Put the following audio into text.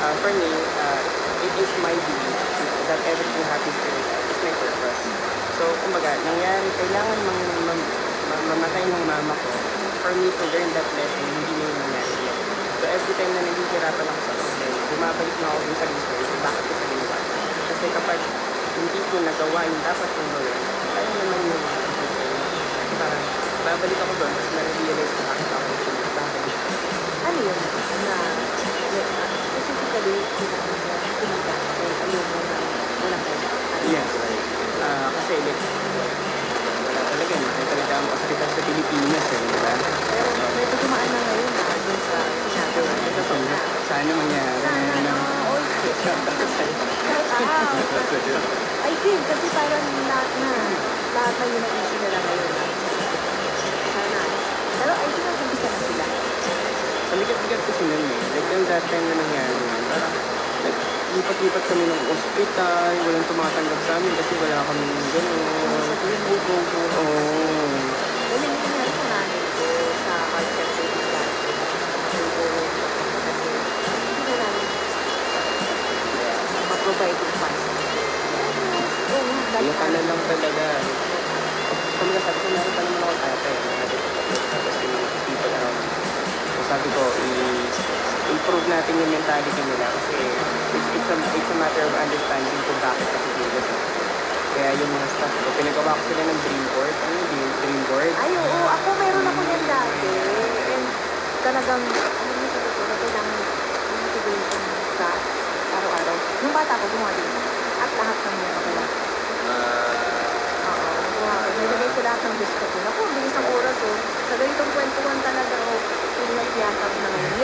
For me, it is my belief that everything happens to me is my purpose. So, kumbaga, nangyari, kailangan mamatay ng mama ko for me to learn that lesson, hindi na yung nangyari yun. So, every time na nahihirapan ako sa problema, bumabalik na ako dun sa research, bakit ko sa ginawa. Kasi kapag hindi ko nagawa yung dapat kong gawin, kaya naman yung parang babalik ako doon, tapos na-realize ko bakit ako babalik. Ano yun? Na, specifically, kumita, ayaw mo na walang pera. Yes, right. Kasi wala talaga, mahal talaga ang hospital sa Pilipinas eh, di ba? Pero medyo dumaan na ngayon dun sa sinabi mo. Ito, sana mangyari. Sana, oy, I think, kasi parang lahat na yung nag-issue nila ngayon na. Sana. Pero I think nag-umpisa na sila. Ang ligat-ligat kasi nun eh. Like yung that time na nangyari yun, parang lipat-lipat kami ng ospital, walang tumatanggap sa amin kasi wala kami gano'n. Go. Well, yung nangyari sa nanay ko sa heart center ko dati. Kasi hindi na namin ma-provide yung funds. Kaya ka na lang talaga. Kumbaga sabi ko, meron pa naman ako tatay. Tapos yung mga people around me. So sabi ko, improve natin yung mentality nila kasi it's a matter of understanding kung bakit kasi dito. Kaya yung mga staff ko, pinagawa ko sila ng dream board. Ano yung dream board? Ay, oo. Ako meron ako yan dati. And talagang, ano mo sa totoo na kailangan motivation ka araw-araw. Nung bata ko, gumawa din. At lahat ng mga wala. Oo. Nilagay ko lahat ng gusto ko. Naku, bilis ang oras oh. Sa ganitong kwentuhan talaga